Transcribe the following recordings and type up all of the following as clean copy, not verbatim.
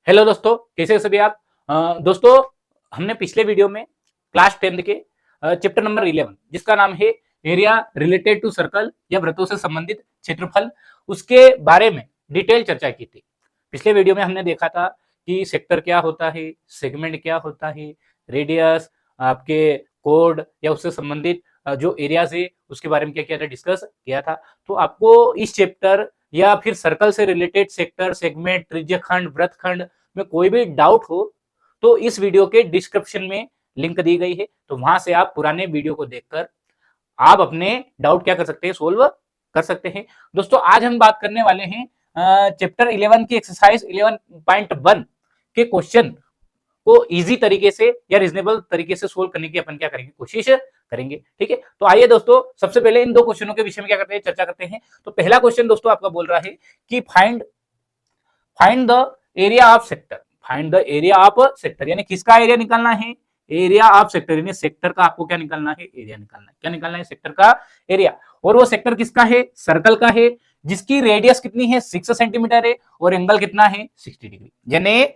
Hello दोस्तों, कैसे हैं सभी आप। दोस्तों, हमने पिछले वीडियो में क्लास 10 के चैप्टर नंबर 11 जिसका नाम है एरिया रिलेटेड टू सर्कल या वृत्तों से संबंधित क्षेत्रफल, उसके बारे में डिटेल चर्चा की थी। पिछले वीडियो में हमने देखा था कि सेक्टर क्या होता है, सेगमेंट क्या होता है, रेडियस, आपके कोड या उससे संबंधित जो एरियाज है उसके बारे में क्या किया था, डिस्कस किया था। तो आपको इस चैप्टर या फिर सर्कल से रिलेटेड सेक्टर, सेगमेंट, त्रिज्यखंड, वृत्तखंड में कोई भी डाउट हो तो इस वीडियो के डिस्क्रिप्शन में लिंक दी गई है, तो वहां से आप पुराने वीडियो को देखकर आप अपने डाउट क्या कर सकते हैं, सोल्व कर सकते हैं। दोस्तों, आज हम बात करने वाले हैं चैप्टर 11 की एक्सरसाइज 11.1 के क्वेश्चन को इजी तरीके से या रीजनेबल तरीके से सोल्व करने की अपन क्या करेंगे, कोशिश करेंगे। ठीक है, तो आइए दोस्तों, सबसे पहले इन दो क्वेश्चनों के विषय में क्या करते हैं, चर्चा करते हैं। तो पहला क्वेश्चन दोस्तों आपका बोल रहा है कि find the area of sector. Find the area of sector यानी किसका एरिया निकालना है, एरिया ऑफ सेक्टर यानी सेक्टर का आपको क्या निकालना है, एरिया निकालना है। क्या निकालना है, सेक्टर का एरिया। और वो सेक्टर किसका है, सर्कल का है, जिसकी रेडियस कितनी है, 6 सेंटीमीटर है और एंगल कितना है, 60 डिग्री। यानी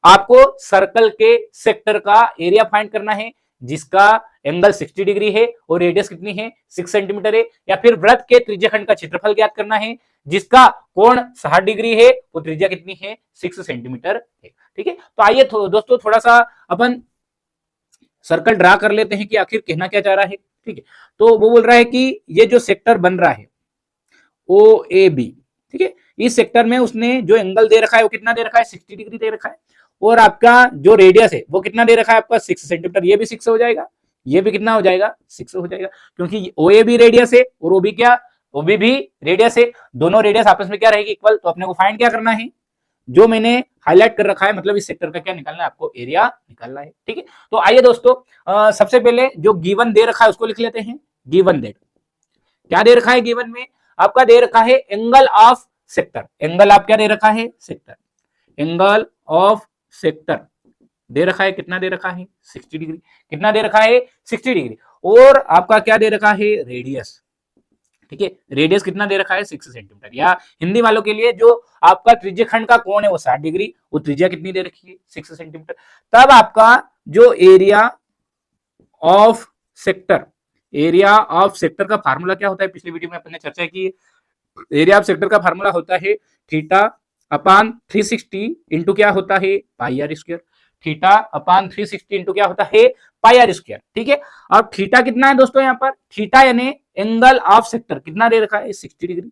आपको सर्कल के सेक्टर का एरिया फाइंड करना है जिसका एंगल 60 डिग्री है और रेडियस कितनी है, 6 सेंटीमीटर है। या फिर वृत्त के त्रिज्यखंड का क्षेत्रफल ज्ञात करना है जिसका कोण 60 डिग्री है और त्रिज्या कितनी है, 6 सेंटीमीटर है। ठीक है, तो आइए दोस्तों थोड़ा सा अपन सर्कल ड्रा कर लेते हैं कि आखिर कहना क्या चाह रहा है। ठीक है, तो वो बोल रहा है कि ये जो सेक्टर बन रहा है ओ ए बी, ठीक है, इस सेक्टर में उसने जो एंगल दे रखा है वो कितना दे रखा है, 60 डिग्री दे रखा है। और आपका जो रेडियस है वो कितना दे रखा है आपका, 6 सेंटीमीटर। ये भी 6 हो जाएगा, ये भी कितना हो जाएगा, 6 हो जाएगा, क्योंकि ओ ए भी रेडियस है और ओ बी क्या, ओ बी भी रेडियस है। दोनों रेडियस आपस में क्या रहेगी, इक्वल। तो अपने को फाइंड क्या करना है, जो मैंने हाईलाइट कर रखा है, मतलब इस सेक्टर का क्या निकालना है, आपको एरिया निकालना है। ठीक है, तो आइए दोस्तों सबसे पहले जो गिवन दे रखा है उसको लिख लेते हैं। गिवन दैट क्या दे रखा है, गिवन में आपका दे रखा है एंगल ऑफ सेक्टर। एंगल आप क्या दे रखा है, सेक्टर, एंगल ऑफ सेक्टर दे रखा है, कितना दे रखा है, 60 डिग्री। कितना दे रखा है, 60 डिग्री। और आपका क्या दे रखा है, रेडियस। ठीक है, रेडियस कितना दे रखा है, 6 सेंटीमीटर। या हिंदी वालों के लिए जो आपका त्रिज्यखंड का कोण है वो 60 डिग्री, वो त्रिज्या कितनी दे रखी है, 6 सेंटीमीटर। तब आपका जो area of sector, area of sector का फार्मूला क्या होता है, पिछले वीडियो में अपने चर्चा की। एरिया ऑफ सेक्टर का फार्मूला होता है थीटा अपान 360 इंटू क्या होता है, pi R square. Theta upon 360 into क्या होता है, पाई आर स्क्वायर। ठीक है, अब थीटा कितना है दोस्तों, यहाँ पर थीटा यानी एंगल ऑफ सेक्टर कितना दे रखा है, 60 डिग्री,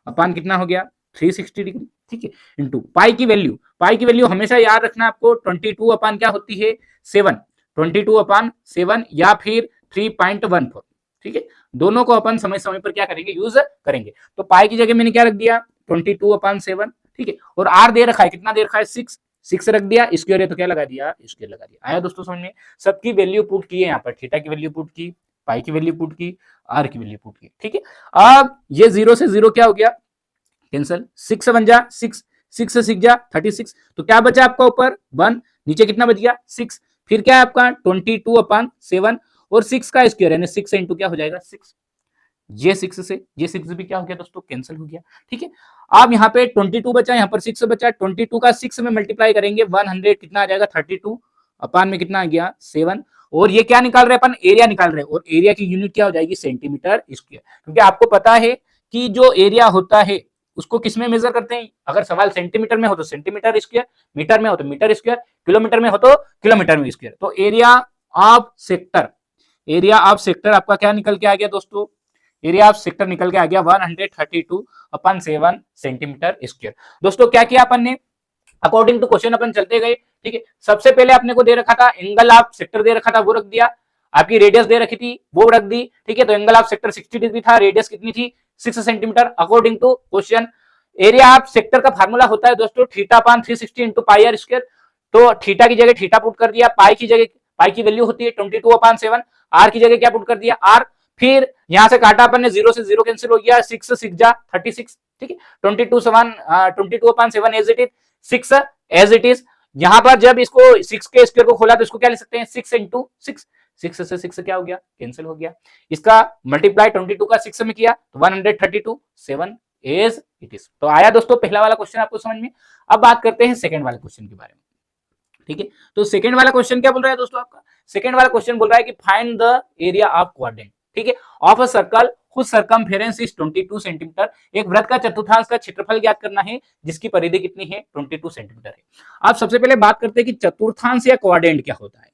अपान कितना हो गया, 360 डिग्री। ठीक है, इंटू पाई की वैल्यू, पाई की वैल्यू हमेशा याद रखना आपको 22 अपान क्या होती है, 7, 22 अपान 7 या फिर 3.14। ठीक है, दोनों को अपन समय समय पर क्या करेंगे, यूज करेंगे। तो पाई की जगह मैंने क्या रख दिया, 22 अपान 7। ठीक है, और आर दे रखा है, कितना दे रखा है, 6 रख दिया, स्क्वायर है तो क्या लगा दिया, स्क्वायर लगा दिया। आया दोस्तों समझ में, सबकी वैल्यू पुट की है यहाँ पर, थीटा की वैल्यू पुट की, पाई की वैल्यू पुट की, आर की वैल्यू पुट की। ठीक है, अब ये 0 से 0 क्या हो गया, कैंसल, 6 बन जा 6, 6 से 6 जा 36। तो क्या बचा आपका ऊपर 1, नीचे कितना बच गया 6। फिर क्या है आपका 22 अपान 7 और 6 का स्क्वायर यानी 6 इंटू क्या हो जाएगा 6। ये 6 से ये 6 भी क्या हो गया दोस्तों, कैंसिल हो गया। ठीक है, अब यहाँ पे 22 बचा, यहाँ पर 6 बचा, 22 का 6 में मल्टीप्लाई करेंगे 100 कितना आ जाएगा 32 अपान में कितना आ गया 7। और ये क्या निकाल रहे हैं अपन, एरिया निकाल रहे हैं, और एरिया की यूनिट क्या हो जाएगी, सेंटीमीटर स्क्वायर। क्योंकि आपको पता है कि जो एरिया होता है उसको किसमें मेजर करते हैं, अगर सवाल सेंटीमीटर में हो तो सेंटीमीटर स्क्वायर, मीटर में हो तो मीटर स्क्वायर, किलोमीटर में हो तो किलोमीटर में स्क्वायर। तो area of sector, area of sector आपका क्या निकल के आ गया दोस्तों, एरिया ऑफ सेक्टर निकल के आ गया 132 अपन 7 सेंटीमीटर स्क्वायर। दोस्तों क्या किया अपन ने, अकॉर्डिंग टू क्वेश्चन अपन चलते गए। ठीक है, सबसे पहले अपने को दे रखा था एंगल ऑफ सेक्टर दे रखा था, वो रख दिया। आपकी रेडियस दे रखी थी वो रख दी। ठीक है, तो एंगल ऑफ सेक्टर 60 डिग्री था, रेडियस कितनी थी 6 centimetre according to question. Area of sector का फार्मूला होता है दोस्तों theta upon 360 into pi R square. तो थीटा की जगह थीटा पुट कर दिया, पाई की जगह, पाई की वैल्यू होती है 22 अपान 7, आर की जगह क्या पुट कर दिया आर। फिर यहां से काटा अपन ने, 0 से 0 कैंसिल हो गया, 6 से 6 जा 36। ठीक है, 22 upon 7 as it is, 6 as it is. यहां पर जब इसको 6 के स्क्वायर को खोला तो इसको क्या लिख सकते हैं, 6 इंटू 6, 6 से 6 क्या हो गया, कैंसिल हो गया। इसका मल्टीप्लाई 22 का 6 में किया तो 132 7 एज इट इज। तो आया दोस्तों पहला वाला क्वेश्चन आपको समझ में। अब बात करते हैं सेकंड वाले क्वेश्चन के बारे में, ठीक है। तो सेकंड वाला क्वेश्चन क्या बोल रहा है दोस्तों आपका, सेकंड वाला क्वेश्चन बोल रहा है कि find the area of quadrant, ठीक है, of a circle whose circumference is 22 centimetre. एक वृत्त का चतुर्थांश का क्षेत्रफल ज्ञात करना है जिसकी परिधि कितनी है, 22 सेंटीमीटर है। अब सबसे पहले बात करते हैं कि चतुर्थांश या क्वाड्रेंट क्या होता है,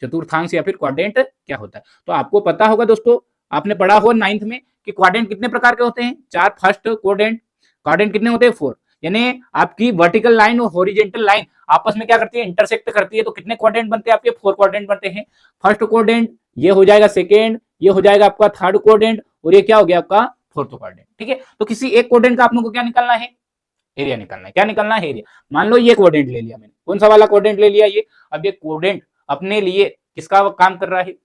चतुर्थांश या फिर क्वाड्रेंट क्या होता है। तो आपको पता होगा दोस्तों, आपने पढ़ा हो 9th में कि क्वाड्रेंट कितने प्रकार के होते हैं, 4। फर्स्ट क्वाड्रेंट, क्वाड्रेंट कितने होते हैं, 4, यानी आपकी वर्टिकल लाइन और हॉरिजेंटल लाइन आपस में क्या करती है, इंटरसेक्ट करती है। तो कितने क्वाड्रेंट बनते हैं आपके, 4 क्वाड्रेंट बनते हैं। फर्स्ट क्वाड्रेंट, ये हो जाएगा सेकेंड, ये हो जाएगा आपका थर्ड क्वाड्रेंट, और ये क्या हो गया आपका फोर्थ क्वाड्रेंट, ठीक है। तो किसी एक क्वाड्रेंट का आप लोगों को क्या निकालना है, एरिया निकालना है। क्या निकालना है, एरिया। मान लो ये क्वाड्रेंट ले लिया मैंने, कौन सा वाला क्वाड्रेंट ले लिया, ये। अब ये क्वाड्रेंट अपने लिए किसका काम कर रहा है,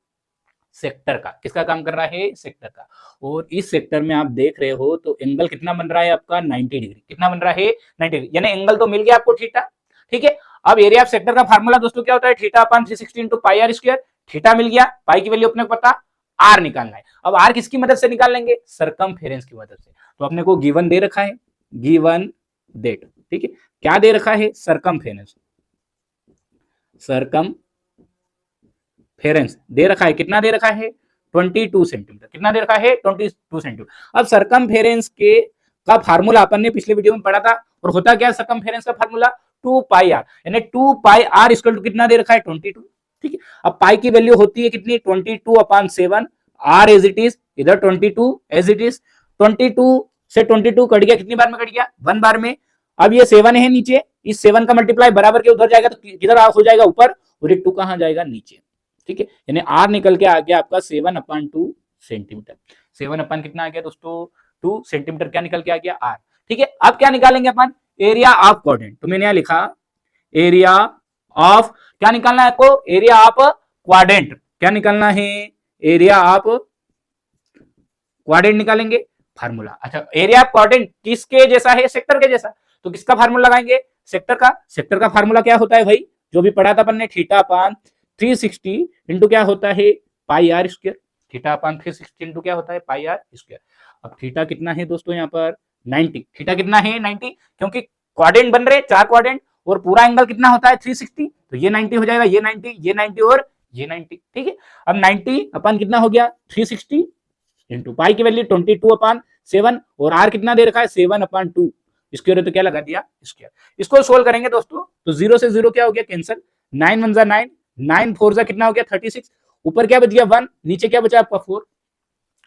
सेक्टर का। किसका काम कर रहा है, सेक्टर का। और इस सेक्टर में आप देख रहे हो तो एंगल कितना बन रहा है आपका, 90 डिग्री। कितना बन रहा है, 90 डिग्री, यानी एंगल तो मिल गया आपको थीटा, ठीक है। अब एरिया ऑफ सेक्टर का फार्मूला दोस्तों क्या होता है, theta upon 360 into pi R square. Theta मिल गया, पाई की वैल्यू अपने को पता, आर निकालना है। अब आर किसकी मदद से निकाल लेंगे, सरकमफेरेंस की मदद से। तो अपने को गिवन दे रखा है, गिवन दैट, ठीक है। क्या दे रखा है, सरकमफेरेंस, सरकमफेरेंस दे रखा है। कितना दे रखा है, 22 सेंटीमीटर। कितना दे रखा है, 22 सेंटीमीटर। अब सरकमफेरेंस के का फार्मूला अपन ने पिछले वीडियो में पढ़ा था, और होता क्या है सरकमफेरेंस का फार्मूला, 2 पाई आर, यानी 2 पाई आर इक्वल टू कितना दे रखा है, 22, ठीक है। अब पाई की वैल्यू होती है कितनी, 22 upon 7, R as it is, इधर 22 एज इट इज। 22 से 22 कट गया, कितनी बार में कट गया, 1 बार में। अब ये 7 है नीचे, इस 7 का मल्टीप्लाई बराबर के उधर जाएगा तो किधर हो जाएगा, ऊपर, और ये 2 कहां जाएगा, नीचे, ठीक है। यानी आर निकल के आ गया आपका 7/2 सेंटीमीटर। 7 अपन कितना आ गया दोस्तों, 2 सेंटीमीटर क्या निकल के आ गया, आर, ठीक है। अब क्या निकालेंगे अपन, एरिया ऑफ क्वाड्रेंट। तो मैंने यहां लिखा एरिया ऑफ, क्या निकालना है आपको, एरिया ऑफ क्वाड्रेंट। क्या निकालना है, एरिया ऑफ क्वाड्रेंट निकालेंगे, फार्मूला। अच्छा, एरिया ऑफ क्वाड्रेंट किसके जैसा है, सेक्टर के जैसा। तो किसका फार्मूला लगाएंगे, सेक्टर का। सेक्टर का फार्मूला क्या होता है भाई, जो भी पढ़ा था अपन ने, थीटा अपॉन 360 इंटू क्या होता है, pi R square. Theta upon 360 into क्या होता है, पाई आर स्क्वायर। अब थीटा कितना है दोस्तों यहाँ पर, 90। थीटा कितना है, 90, क्योंकि क्वाड्रेंट बन रहे 4 क्वाड्रेंट, और पूरा एंगल कितना होता है, 360। तो ये 90 हो जाएगा, ये 90, ये 90 और ये 90, ठीक है। अब 90 अपन कितना हो गया, 360 इंटू पाई की वैल्यू 22/7, और आर कितना दे रखा है, 7/2 स्क्वायर, तो क्या लगा दिया, स्क्वायर। इसको सोल्व करेंगे दोस्तों, तो 0 से 0 क्या हो गया, कैंसिल। 9 1 9, 9 4 कितना हो गया, 36। ऊपर क्या बच गया, 1, नीचे क्या बचा आपका 4,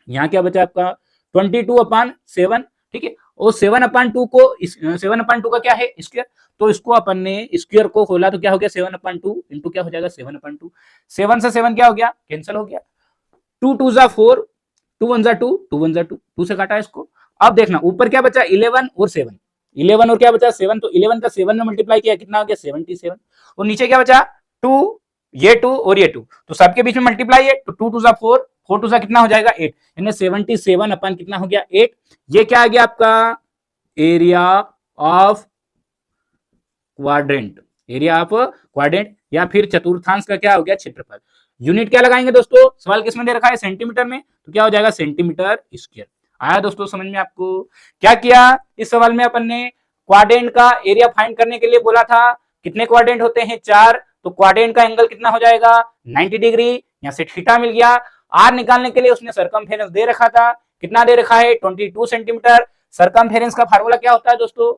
यहाँ क्या बचा आपका 22/7, ठीक है। और 7/2 को 7/2 का क्या है, स्क्वायर। तो इसको अपन ने स्क्वायर को खोला तो क्या हो गया, 7/2 इंटू क्या हो जाएगा, 7/2। 7 से 7 क्या हो गया, कैंसिल हो गया। 2 2 जा 4, 2 1 जा 2, 2 1 जा 2, 2 से काटा इसको। अब देखना ऊपर क्या बचा, 11 और 7, 11 और क्या बचा, 7। तो 11 का 7 में मल्टीप्लाई किया, कितना हो गया, 77। और नीचे क्या बचा, 2, ये 2 और ये 2, तो सबके बीच में मल्टीप्लाई है, तो 2 2 जा 4, 4 2 जा कितना हो जाएगा, 8, यानी 77 अपन कितना हो गया, 8। ये क्या आ गया आपका, area of quadrant, area of quadrant, या फिर चतुर्थांश का क्या हो गया, क्षेत्रफल। यूनिट क्या लगाएंगे दोस्तों, सवाल किसमें दे रखा है, सेंटीमीटर में, तो क्या हो जाएगा, सेंटीमीटर स्क्वायर। आया दोस्तों समझ में आपको। क्या किया इस सवाल में अपन ने, क्वाड्रेंट का एरिया फाइंड करने के लिए बोला था, कितने क्वाड्रेंट होते हैं, 4। तो क्वाड्रेंट का एंगल कितना हो जाएगा, 90 डिग्री। यहाँ से थीटा मिल गया। आर निकालने के लिए उसने सरकमफेरेंस दे रखा था, कितना दे रखा है, 22 सेंटीमीटर। सरकमफेरेंस का फार्मूला क्या होता है दोस्तों,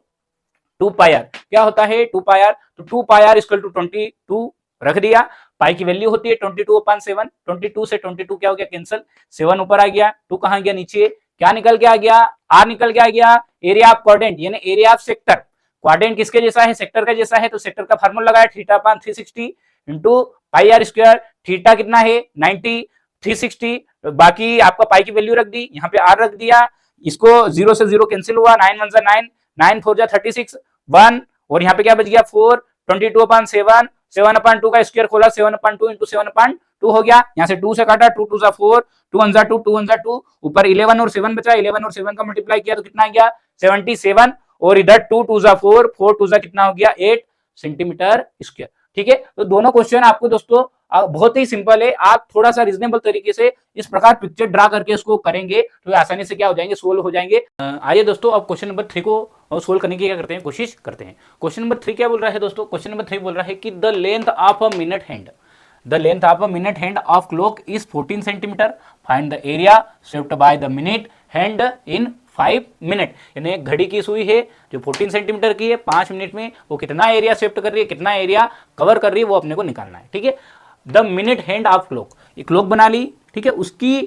2 पाई आर। क्या होता है, 2 पाई आर। तो 2 पाई आर इक्वल टू 22 रख दिया। पाई की वैल्यू होती है 22/7। 22 से 22 क्या हो गया, कैंसिल। 7 ऊपर आ गया, 2 कहां गया, नीचे। क्या निकल के आ गया, आर निकल के आ गया। एरिया ऑफ क्वाड्रेंट यानी एरिया ऑफ सेक्टर। क्वाड्रेंट किसके जैसा है, सेक्टर का जैसा है, तो सेक्टर का फार्मूला लगाया, theta upon 360 into pi R square. Theta कितना है, 90, 360, बाकी आपका पाई की वैल्यू रख दी, यहाँ पे आर रख दिया। इसको 0 से 0 कैंसिल हुआ, 9 1 जा 9, 9 4 जा 36, 1, और यहाँ पे क्या बच गया, 4, 22/7, 7/2 का स्क्वायर खोला, 7/2 इंटू 7/2 हो गया। यहाँ से 2 से काटा, 2 2 जा 4, 2 1 जा 2, 2 1 जा 2, ऊपर 11 और 7 बचा, 11 और 7 का मल्टीप्लाई किया तो कितना आ गया, 77, और इधर 2 2 जा 4, 4 2 जा कितना हो गया, 8 सेंटीमीटर स्क्वायर। ठीक है, तो दोनों क्वेश्चन आपको दोस्तों बहुत ही सिंपल है, आप थोड़ा सा रिजनेबल तरीके से इस प्रकार पिक्चर ड्रा करके उसको करेंगे तो आसानी से क्या हो जाएंगे, सोल्व हो जाएंगे। आइए दोस्तों अब क्वेश्चन नंबर 3 को सोल्व करने की क्या करते हैं, कोशिश करते हैं। क्वेश्चन नंबर 3 क्या बोल रहा है दोस्तों, क्वेश्चन नंबर 3 बोल रहा है कि the length of a minute hand, the length of a minute hand of clock is 14 centimeter, find the area swept by the minute hand in 5 minute. यानी घड़ी की सुई है जो 14 सेंटीमीटर की है, 5 मिनट में वो कितना एरिया स्वेप्ट कर रही है, कितना एरिया कवर कर रही है, वो अपने को निकालना है। ठीक है, the minute hand of clock, ये क्लॉक बना ली। ठीक है, उसकी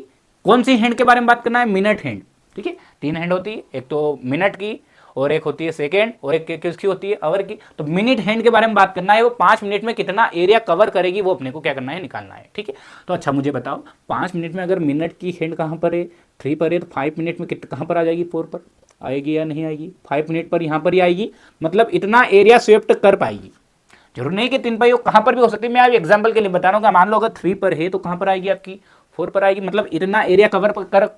कौन सी हैंड के बारे में बात करना है, मिनट हैंड। ठीक है, 3 हैंड होती है, एक तो मिनट की और एक होती है सेकेंड और एक किसकी होती है, आवर की। तो मिनट हैंड के बारे में बात करना है, वो 5 मिनट में कितना एरिया कवर करेगी वो अपने को क्या करना है, निकालना है। ठीक है, तो अच्छा मुझे बताओ 5 मिनट में अगर मिनट की हैंड कहाँ पर है, 3 पर है, तो 5 मिनट में कहाँ पर आ जाएगी, 4 पर आएगी या नहीं आएगी, 5 मिनट पर यहाँ पर ही आएगी। मतलब इतना एरिया स्वेप्ट कर पाएगी। जरूर नहीं कि 3 पर हो, कहाँ पर भी हो सकती है। मैं आप एग्जाम्पल के लिए बता रहा हूँ, मान लो अगर 3 पर है तो कहाँ पर आएगी आपकी, 4 पर आएगी। मतलब इतना एरिया कवर कर,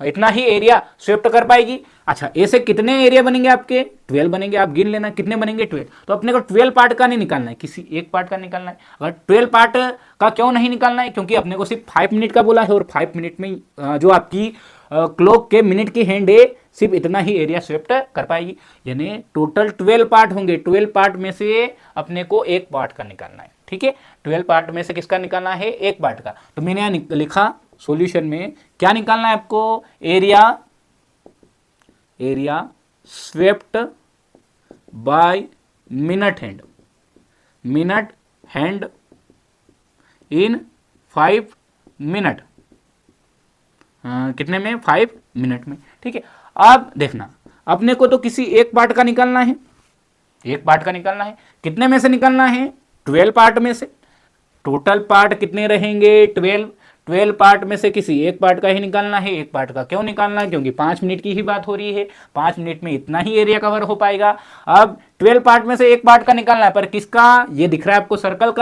इतना ही एरिया स्वेप्ट कर पाएगी। अच्छा, ऐसे कितने एरिया बनेंगे आपके, 12 बनेंगे। आप गिन लेना कितने बनेंगे, 12। तो अपने को 12 पार्ट का नहीं निकालना है, किसी एक पार्ट का निकालना है। अगर 12 पार्ट का क्यों नहीं निकालना है, क्योंकि अपने को सिर्फ 5 मिनट का बोला है और 5 मिनट में जो आपकी क्लॉक के मिनट की हैंड है सिर्फ इतना ही एरिया स्वेप्ट कर पाएगी। यानी टोटल 12 पार्ट होंगे, 12 पार्ट में से अपने को एक पार्ट का निकालना है। ठीक है, 12 पार्ट में से किसका निकालना है, एक पार्ट का। तो मैंने यहाँ लिखा सॉल्यूशन में क्या निकालना है आपको, area swept by minute hand in 5 minute. कितने में, 5 मिनट में। ठीक है, अब देखना अपने को तो किसी एक पार्ट का निकालना है, एक पार्ट का निकालना है। कितने में से निकालना है, 12 पार्ट में से। टोटल पार्ट कितने रहेंगे, 12 पार्ट में से किसी एक पार्ट का ही निकालना है। एक पार्ट का क्यों निकालना है, क्योंकि 5 मिनट की ही बात हो रही है, 5 मिनट में इतना ही एरिया कवर हो पाएगा। अब 12 पार्ट में से एक पार्ट का निकालना है, पर किसका, ये दिख रहा है आपको सर्कल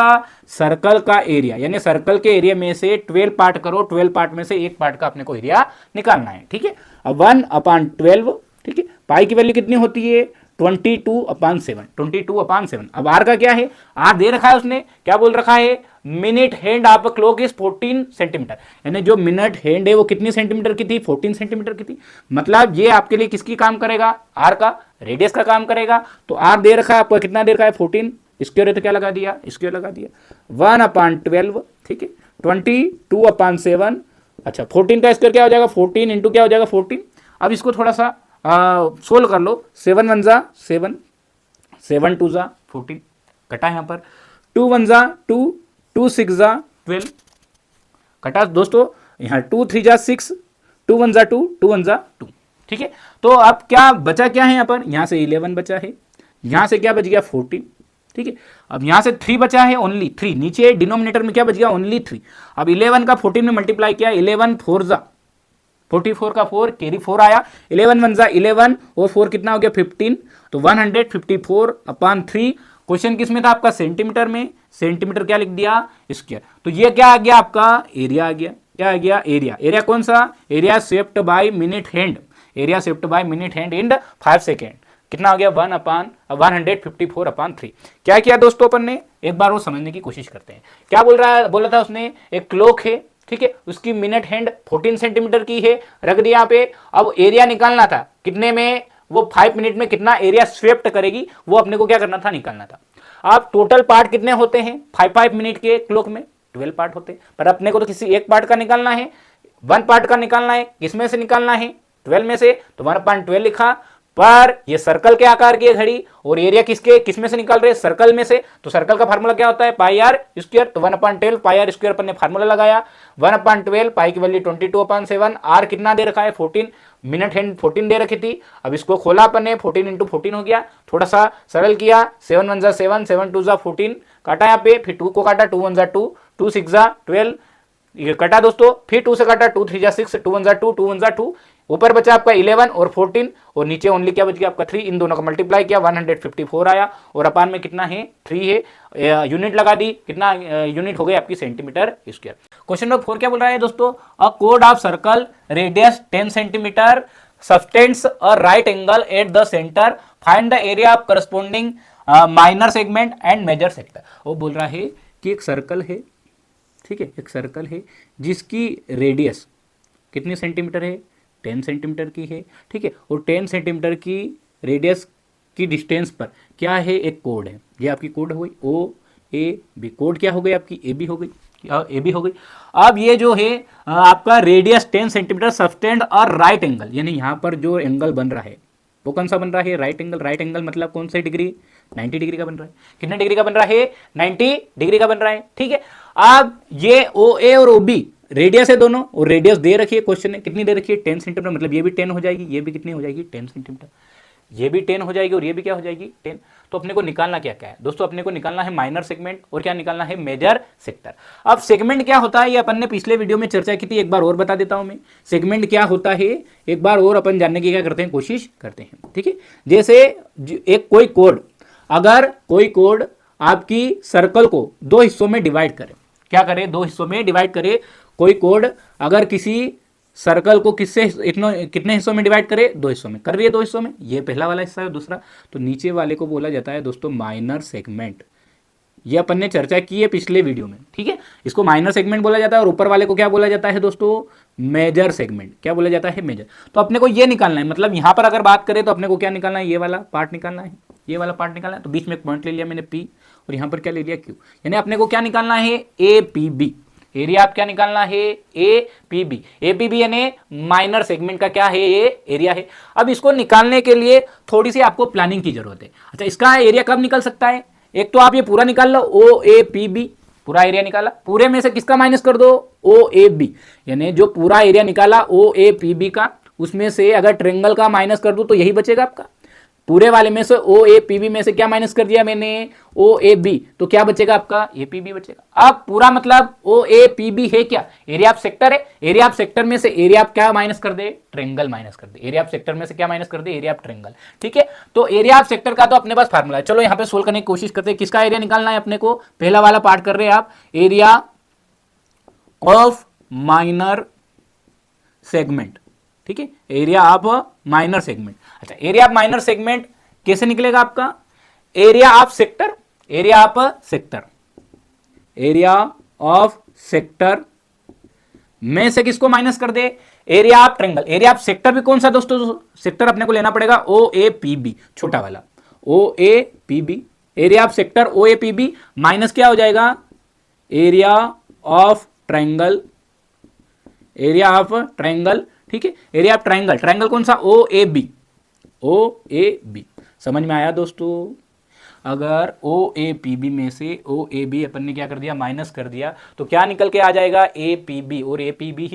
का एरिया। यानी सर्कल के एरिया में से 12 पार्ट करो, 12 पार्ट में से एक पार्ट का अपने को एरिया निकालना है। ठीक है, अब 1/12। ठीक है, पाई की वैल्यू कितनी होती है, 22/7। अब आर का क्या है, आर दे रखा है उसने, क्या बोल रखा है, minute hand of a clock is 14 centimetre. यानी जो मिनट हैंड है वो कितनी सेंटीमीटर की थी, 14 सेंटीमीटर की थी। मतलब ये आपके लिए किसकी काम करेगा, आर का, रेडियस का काम करेगा। तो आर दे रखा है आपको, कितना दे रखा है, 14। स्क्वायर है तो क्या लगा दिया, स्क्वायर लगा दिया। 1/12। ठीक है, 22/7। अच्छा, 14 का स्क्वायर क्या हो जाएगा, 14 इंटू क्या हो जाएगा, 14। अब इसको थोड़ा सा सोल्व कर लो। 7 1 जा 7, 7 2 जा 14, कटा यहाँ पर। 2 1 जा 2, 2 6 जा 12, कटा दोस्तों यहाँ। 2 3 जा 6, 2 1 जा 2, 2 1 जा 2। ठीक है, तो अब क्या बचा, क्या है यहाँ पर, यहाँ से 11 बचा है, यहाँ से क्या बच गया, 14। ठीक है, अब यहाँ से 3 बचा है, ओनली 3। नीचे डिनोमिनेटर में क्या बच गया, ओनली 3। अब 11 का 14 में मल्टीप्लाई किया, 11 4 जा 44 का 4, कैरी 4 आया। 11 1 जा 11 और 4 कितना हो गया, 15। तो 154/3। क्वेश्चन किस में था आपका, सेंटीमीटर में। सेंटीमीटर क्या लिख दिया, स्क्वायर। तो ये क्या आ गया आपका, एरिया आ गया। क्या आ गया, एरिया। एरिया कौन सा, area swept by minute hand, area swept by minute hand in 5 second. कितना हो गया, 1/154/3। क्या किया दोस्तों अपन ने, एक बार वो समझने की कोशिश करते हैं। क्या बोल रहा है, बोला था उसने, एक क्लॉक है, ठीक है, उसकी मिनट हैंड 14 सेंटीमीटर की है, रख दिया यहाँ पे। अब एरिया निकालना था, कितने में, वो 5 मिनट में कितना एरिया स्वेप्ट करेगी वो अपने को क्या करना था, निकालना था। अब टोटल पार्ट कितने होते हैं, 5 मिनट के क्लॉक में 12 पार्ट होते हैं, पर अपने को तो किसी एक पार्ट का निकालना है, 1 पार्ट का निकालना है। किसमें से निकालना है, 12 में से। तो 1/12 लिखा, पर ये सर्कल के आकार की है घड़ी और एरिया किसमें से निकाल रहे हैं, सर्कल में से। तो सर्कल का फार्मूला क्या होता है, पाई आर स्क्वायर। तो 1/12 पाई आर स्क्वायर पर ने फार्मूला लगाया। 1/12 पाई की वैल्यू 22/7। आर कितना दे रखा है, 14। मिनट हैंड 14 दे रखी थी। अब इसको खोला अपन ने, 14 × 14 हो गया। थोड़ा सा सरल किया, 7 1 जा 7, 7 2 जा 14, काटा यहाँ पे, फिर 2 को काटा, 2 1 जा 2, 2 6 जा 12, ये कटा दोस्तों। फिर 2 से काटा, 2 3 जा 6, 2 1 जा 2, 2 1 जा 2। ऊपर बचा आपका 11 और 14 और नीचे ओनली क्या बच गया आपका 3। इन दोनों का मल्टीप्लाई किया, 154 आया और अपान में कितना है, 3 है। यूनिट लगा दी, कितना यूनिट हो गई आपकी, सेंटीमीटर स्क्वायर। क्वेश्चन नंबर 4 क्या बोल रहा है दोस्तों, अ कोड of circle radius 10 centimetre subtends a right angle at the centre, find the area of corresponding minor segment and major sector. वो बोल रहा है कि एक सर्कल है, ठीक है, एक सर्कल है जिसकी रेडियस कितनी सेंटीमीटर है, 10 सेंटीमीटर की है, ठीक है, और 10 सेंटीमीटर की रेडियस की डिस्टेंस पर क्या है, एक कोड है, ये आपकी कोड हो गई ओ ए बी, कोड क्या हो गई आपकी ए बी हो गई, ए बी हो गई। अब ये जो है आपका रेडियस 10 सेंटीमीटर सस्टेंड और राइट एंगल, यानी यहाँ पर जो एंगल बन रहा है वो कौन सा बन रहा है, राइट एंगल। राइट एंगल मतलब कौन सा डिग्री, 90 डिग्री का बन रहा है। कितने डिग्री का बन रहा है, 90 डिग्री का बन रहा है, ठीक है। अब ये ओ ए और ओ बी रेडियस है दोनों, और रेडियस दे रखी है, क्वेश्चन में कितनी दे रखी है, 10 सेंटीमीटर, मतलब ये भी 10 हो जाएगी, ये भी कितनी हो जाएगी, 10 सेंटीमीटर, ये भी 10 हो जाएगी और ये भी क्या हो जाएगी, 10। तो अपने को निकालना क्या क्या है दोस्तों, अपने को निकालना है माइनर सेगमेंट और क्या निकालना है, मेजर सेक्टर। अब सेगमेंट क्या होता है ये अपन ने पिछले वीडियो में चर्चा की थी, एक बार और बता देता हूं मैं। सेगमेंट क्या होता है एक बार और अपन जानने की क्या करते हैं, कोशिश करते हैं, ठीक है। जैसे एक कोई कोड, अगर कोई कोड आपकी सर्कल को दो हिस्सों में डिवाइड करे, क्या करे, दो हिस्सों में डिवाइड करे, कोई कोड अगर किसी सर्कल को किससे कितने हिस्सों में डिवाइड करे, दो हिस्सों में कर रही है, दो हिस्सों में, ये पहला वाला हिस्सा है, दूसरा, तो नीचे वाले को बोला जाता है दोस्तों माइनर सेगमेंट। ये अपन ने चर्चा की है पिछले वीडियो में, ठीक है, इसको माइनर सेगमेंट बोला जाता है, और ऊपर वाले को क्या बोला जाता है दोस्तों, मेजर सेगमेंट। क्या बोला जाता है, मेजर। तो अपने को ये निकालना है, मतलब यहां पर अगर बात करें तो अपने को क्या निकालना है, ये वाला पार्ट निकालना है, ये वाला पार्ट निकालना है। तो बीच में एक पॉइंट ले लिया मैंने P, और यहां पर क्या ले लिया Q, यानी अपने को क्या निकालना है, APB। एरिया आप क्या निकालना है, APB। APB यानी माइनर सेगमेंट का क्या है, ये एरिया है। अब इसको निकालने के लिए थोड़ी सी आपको प्लानिंग की जरूरत है। अच्छा, इसका एरिया कब निकल सकता है, एक तो आप ये पूरा निकाल लो, OAPB, पूरा एरिया निकाला, पूरे में से किसका माइनस कर दो, OAB, यानी जो पूरा एरिया निकाला OAPB का, उसमें से अगर ट्रायंगल का माइनस कर दूं तो यही बचेगा आपका। पूरे वाले में से OAPB में से क्या माइनस कर दिया मैंने, OAB, तो क्या बचेगा आपका, APB बचेगा। अब पूरा मतलब OAPB है क्या, एरिया ऑफ सेक्टर है, एरिया ऑफ सेक्टर में से एरिया आप क्या माइनस कर दे, ट्रायंगल माइनस कर दे, एरिया ऑफ सेक्टर में से क्या माइनस कर दे, एरिया ऑफ ट्रायंगल, ठीक है। तो एरिया ऑफ सेक्टर का तो अपने पास फार्मूला है, चलो यहाँ पे सोल्व करने की कोशिश करते हैं। किसका एरिया निकालना है अपने को, पहला वाला पार्ट कर रहे हैं आप, एरिया ऑफ माइनर सेगमेंट, ठीक है, एरिया ऑफ माइनर सेगमेंट। अच्छा, एरिया ऑफ माइनर सेगमेंट कैसे निकलेगा आपका, area of sector, area of sector, area of sector में से किसको माइनस कर दे, area of triangle. Area of sector भी कौन सा दोस्तों, सेक्टर अपने को लेना पड़ेगा OAPB, छोटा वाला OAPB, area of sector OAPB minus क्या हो जाएगा, area of triangle, area of triangle, ठीक है, एरिया ऑफ ट्रायंगल, ट्रायंगल कौन सा, OAB, OAB। समझ में आया दोस्तों। अगर OAPB में से OAB अपन ने क्या कर दिया, माइनस कर दिया, तो क्या निकल के आ जाएगा, APB, और APB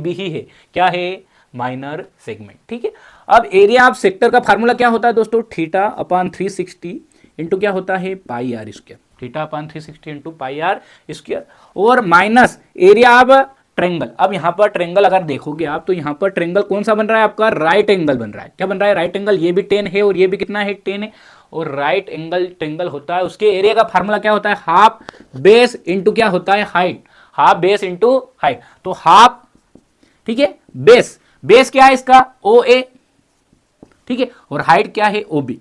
ही है क्या है, माइनर सेगमेंट, ठीक है। अब एरिया ऑफ सेक्टर का फार्मूला क्या होता है दोस्तों, थीटा अपॉन 360 इंटू क्या होता है, pi R square, theta upon 360 into pi R square, और माइनस एरिया ऑफ ट्रायंगल। अब यहाँ पर ट्रायंगल अगर देखोगे आप, तो यहाँ पर ट्रायंगल कौन सा बन रहा है आपका, राइट एंगल बन रहा है। क्या बन रहा है, राइट एंगल, ये भी 10 है और ये भी कितना है, 10 है। और राइट एंगल ट्रायंगल होता है, उसके एरिया का फार्मूला क्या होता है, हाफ बेस इंटू क्या होता है, height, half base into height. तो हाफ, ठीक है, बेस, बेस क्या है इसका, OA, ठीक है, और हाइट क्या है, OB,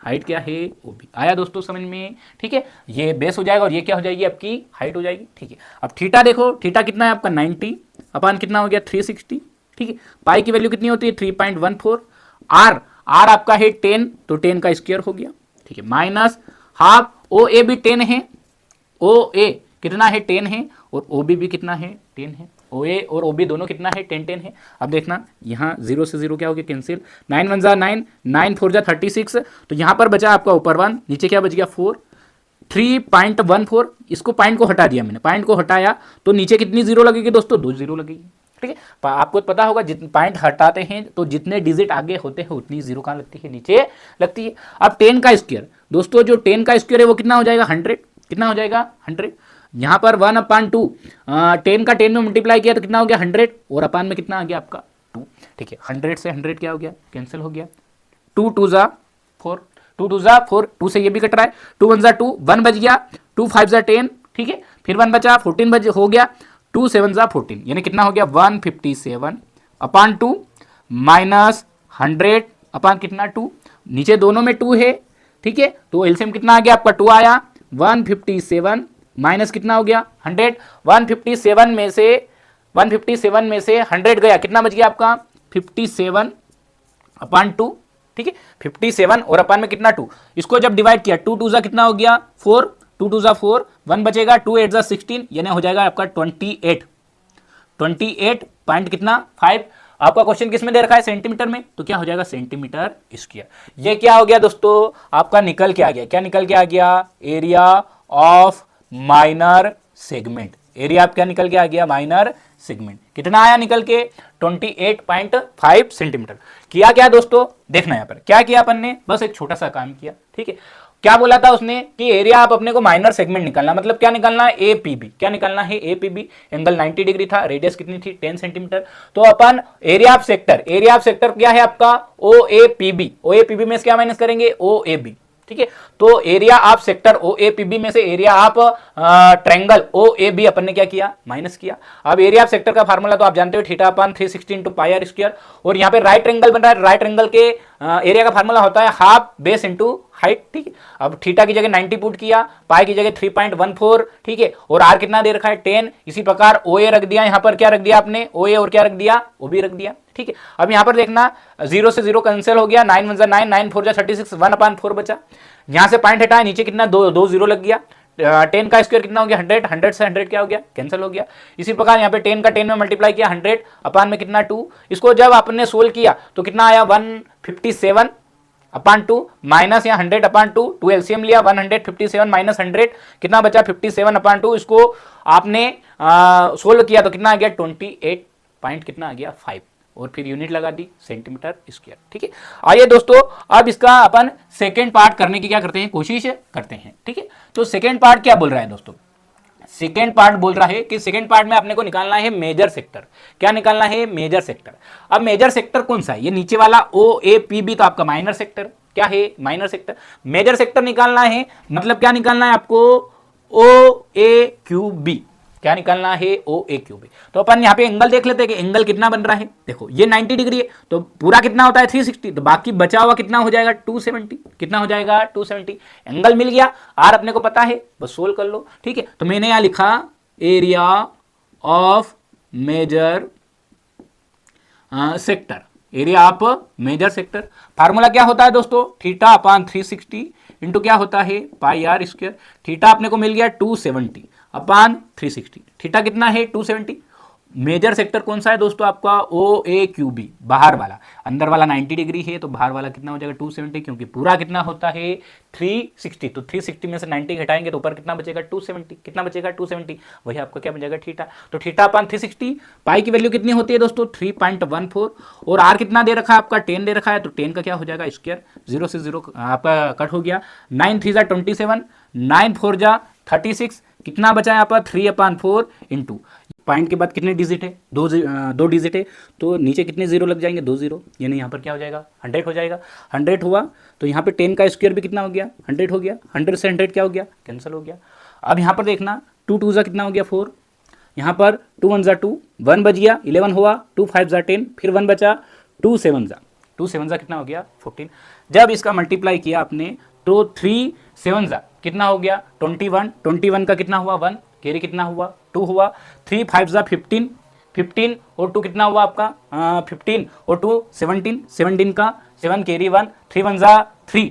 हाइट क्या है, OB। आया दोस्तों समझ में, ठीक है, ये बेस हो जाएगा और ये क्या हो जाएगी, आपकी हाइट हो जाएगी, ठीक है। अब थीटा देखो, थीटा कितना है आपका 90 अपॉन कितना हो गया 360, ठीक है। पाई की वैल्यू कितनी होती है 3.14, आर आपका है 10, तो 10 का स्क्वायर हो गया, ठीक है, माइनस हाफ, OA भी 10 है, OA कितना है 10 है, और OB भी कितना है 10 है, OA और OB दोनों कितना है 10 है। अब देखना यहाँ 0 से 0 क्या हो गया, कैंसिल, 9 1 जा 9, 9 4 जा 36, तो यहाँ पर बचा आपका ऊपर 1, नीचे क्या बच गया 4, 3.14, इसको पॉइंट को हटा दिया मैंने, पॉइंट को हटाया तो नीचे कितनी जीरो लगेगी दोस्तों, 2 जीरो लगेगी, ठीक है। आपको पता होगा जितने पॉइंट हटाते हैं तो जितने डिजिट आगे होते हैं उतनी जीरो कहाँ लगती है, नीचे लगती है। अब 10 का स्क्वायर दोस्तों, जो 10 का स्क्वायर है वो कितना हो जाएगा 100, कितना हो जाएगा 100। यहाँ पर 1/2, 10 का 10 में मल्टीप्लाई किया तो कितना हो गया 100, और अपान में कितना आ गया आपका 2, ठीक है। 100 से 100 क्या हो गया, कैंसिल हो गया, 2 2 जा 4, 2 2 जा 4, 2 से ये भी कट रहा है, 2 1 जा 2, 1 बच गया, 2 5 जा 10, ठीक है, फिर 1 बचा 14 हो गया, 2 7 जा 14, यानी कितना हो गया 157 अपान 2 माइनस 100 अपान कितना 2, नीचे दोनों में 2 है, ठीक है, तो एलसीएम कितना आ गया आपका 2 आया, 157 माइनस कितना हो गया 100, 157 में से 100 गया, कितना बच गया आपका 57/2, ठीक है 57 और अपान में कितना 2, इसको जब डिवाइड किया 2 2 कितना हो गया 4, 2 2 4, 1 बचेगा, 2 8 16, यानी हो जाएगा आपका 28 पॉइंट कितना 5। आपका क्वेश्चन किस में दे रखा है सेंटीमीटर में, तो क्या हो जाएगा सेंटीमीटर स्क्वायर। ये क्या हो गया दोस्तों आपका निकल के आ गया, क्या निकल के आ गया area of minor segment, area आप क्या निकल के आ गया माइनर सेगमेंट, कितना आया निकल के 28.5 सेंटीमीटर। किया क्या दोस्तों, देखना यहां पर क्या किया अपन ने, बस एक छोटा सा काम किया, ठीक है। क्या बोला था उसने कि एरिया आप अपने को माइनर सेगमेंट निकालना, मतलब क्या निकालना है एपीबी, क्या निकालना है एपीबी, एंगल 90 डिग्री था, रेडियस कितनी थी 10 सेंटीमीटर। तो अपन एरिया ऑफ सेक्टर क्या है आपका ओएपीबी, ओएपीबी में से क्या माइनस करेंगे ओएबी, ठीक है। तो एरिया ऑफ सेक्टर ओएपीबी में से एरिया ऑफ ट्रायंगल ओएबी अपन ने क्या किया माइनस किया। अब एरिया ऑफ सेक्टर का फार्मूला तो आप जानते हो theta upon 360 into pi R square, और यहाँ पे राइट ट्रायंगल बन रहा है, राइट ट्रायंगल के एरिया का फार्मूला होता है हाफ बेस इंटू हाइट, ठीक है। अब थीटा की जगह 90 पुट किया, पाई की जगह 3.14, ठीक है, और आर कितना दे रखा है 10, इसी प्रकार ओए रख दिया, यहाँ पर क्या रख दिया आपने ओए और क्या रख दिया ओबी रख दिया, ठीक है। अब यहाँ पर देखना 0 से 0 कैंसिल हो गया, 9 1 9, 9 4 36, 1/4 बचा, यहाँ से पॉइंट हटाया, नीचे कितना 2 0 लग गया, 10 का स्क्वायर कितना हो गया 100, 100 से 100 क्या हो गया कैंसिल हो गया। इसी प्रकार यहाँ पे 10 का 10 में मल्टीप्लाई किया 100 अपान में कितना 2, इसको जब आपने सोल्व किया तो कितना आया 157/2 माइनस यहाँ 100/2, 2 एलसीएम लिया 157 माइनस 100 कितना बचा 57/2, इसको आपने सोल्व किया तो कितना आ गया 28 पॉइंट कितना आ गया 5, और फिर यूनिट लगा दी सेंटीमीटर स्क्वायर, ठीक है। आइए दोस्तों अब इसका अपन सेकेंड पार्ट करने की क्या करते हैं कोशिश करते हैं, ठीक है। तो सेकेंड पार्ट क्या बोल रहा है दोस्तों, सेकेंड पार्ट बोल रहा है कि सेकेंड पार्ट में आपने को निकालना है मेजर सेक्टर, क्या निकालना है मेजर सेक्टर। अब मेजर सेक्टर कौन सा है, ये नीचे वाला ओ ए पी बी तो आपका माइनर सेक्टर, क्या है माइनर सेक्टर। मेजर सेक्टर निकालना है मतलब क्या निकालना है आपको ओ ए क्यू बी, क्या निकालना है ओ ए क्यू बी। तो अपन यहाँ पे एंगल देख लेते हैं कि एंगल कितना बन रहा है, देखो ये 90 डिग्री है तो पूरा कितना होता है 360, तो बाकी बचा हुआ कितना हो जाएगा 270, कितना हो जाएगा 270, एंगल मिल गया, आर अपने को पता है बस सोल्व कर लो, ठीक है। तो मैंने यहाँ लिखा area of major sector, area of major sector, formula क्या होता है दोस्तों थीटा अपान 360 इंटू क्या होता है पाई आर स्क्वायर, थीटा अपने को मिल गया 270 अपान 360, थीटा कितना है 270। मेजर सेक्टर कौन सा है दोस्तों आपका ओ ए क्यू बी, बाहर वाला, अंदर वाला 90 डिग्री है तो बाहर वाला कितना हो जाएगा 270, क्योंकि पूरा कितना होता है 360, तो 360 में से 90 घटाएंगे तो ऊपर कितना बचेगा 270, कितना बचेगा 270, वही आपका क्या बचेगा थीटा। तो थीटा अपान 360, पाई की वैल्यू कितनी होती है दोस्तों 3.14, और आर कितना दे रखा है आपका 10 दे रखा है, तो 10 का क्या हो जाएगा स्क्वायर, 0 से 0 आपका कट हो गया, 9 3 27, 9 4 36, कितना बचा यहाँ पर 3/4 इंटू पॉइंट के बाद कितने डिजिट है दो डिजिट है, तो नीचे कितने जीरो लग जाएंगे 2 0, यानी यहाँ पर क्या हो जाएगा 100 हो जाएगा, 100 हुआ तो यहाँ पे 10 का स्क्वायर भी कितना हो गया 100 हो गया, 100 से 100 क्या हो गया कैंसिल हो गया। अब यहाँ पर देखना 2 2 कितना हो गया 4, यहाँ पर 2 1 2, 1 बच गया 11 हुआ, 2 5 10, फिर 1 बचा 2 7 कितना हो गया 14। जब इसका मल्टीप्लाई किया आपने तो 3 7 कितना हो गया 21, 21 का कितना हुआ 1, कैरी कितना हुआ 2 हुआ, 3 5 15, 15 और 2 कितना हुआ आपका 15 और 2 17, 17 का 7 कैरी 1, 3 1 3,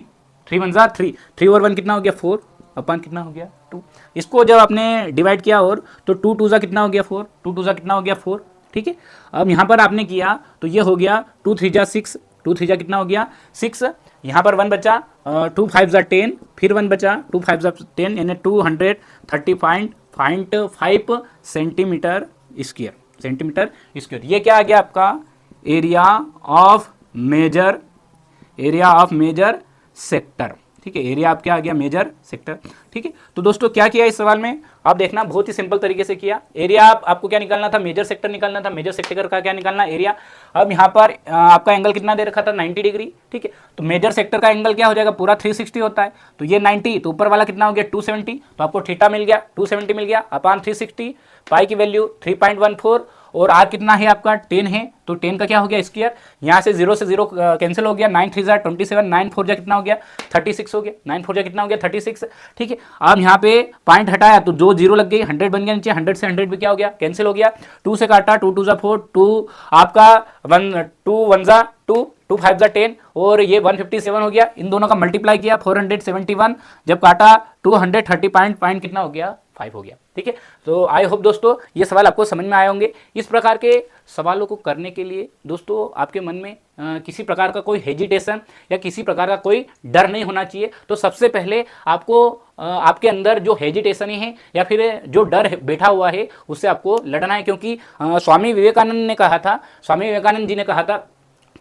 3 1 3, 3 और 1 कितना हो गया 4 अपन कितना हो गया 2। इसको जब आपने डिवाइड किया और तो 2 2 कितना हो गया 4, 2 2 कितना हो गया 4, ठीक है। अब यहाँ पर आपने किया तो ये हो गया 2 3 6, 2 3 कितना हो गया 6, यहाँ पर 1 बचा 2 5 10, फिर 1 बचा 2 5 10, यानी 230.5 सेंटीमीटर स्क्वायर। ये क्या आ गया आपका एरिया ऑफ मेजर सेक्टर, ठीक है, एरिया आप क्या आ गया मेजर सेक्टर, ठीक है। तो दोस्तों क्या किया इस सवाल में आप देखना, बहुत ही सिंपल तरीके से किया। एरिया आपको क्या निकालना था मेजर सेक्टर निकालना था, मेजर सेक्टर का क्या निकालना एरिया। अब यहाँ पर आपका एंगल कितना दे रखा था 90 डिग्री, ठीक है। तो मेजर सेक्टर का एंगल क्या हो जाएगा पूरा 360 होता है, तो ये 90 तो ऊपर वाला कितना हो गया 270, तो आपको थीटा मिल गया 270 मिल गया अपान 360, पाई की वैल्यू 3.14 और आर कितना है आपका 10 है, तो 10 का क्या हो गया स्क्वायर, यहाँ से 0 से 0 कैंसिल हो गया, 9 3 जा 27, 9 4 जा कितना हो गया 36 हो गया, 9 4 जा कितना हो गया 36। ठीक है, अब यहाँ पे पॉइंट हटाया तो जो 0 लग गई 100 बन गया नीचे, 100 से 100 भी क्या हो गया कैंसिल हो गया, 2 से काटा 2 2 जा 4, 2 आपका 2 1 जा 2, 2 5 जा 10 और ये 157 हो गया। इन दोनों का मल्टीप्लाई किया 471, जब काटा 230 पॉइंट कितना हो गया 5 हो गया। ठीक है, तो आई होप दोस्तों ये सवाल आपको समझ में आए होंगे। इस प्रकार के सवालों को करने के लिए दोस्तों आपके मन में किसी प्रकार का कोई हेजिटेशन या किसी प्रकार का कोई डर नहीं होना चाहिए। तो सबसे पहले आपको आपके अंदर जो हेजिटेशन है या फिर जो डर बैठा हुआ है उससे आपको लड़ना है, क्योंकि स्वामी विवेकानंद जी ने कहा था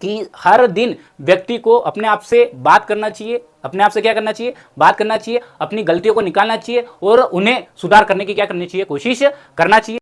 कि हर दिन व्यक्ति को अपने आप से बात करना चाहिए, अपने आप से क्या करना चाहिए, बात करना चाहिए, अपनी गलतियों को निकालना चाहिए और उन्हें सुधार करने की क्या करनी चाहिए, कोशिश करना चाहिए।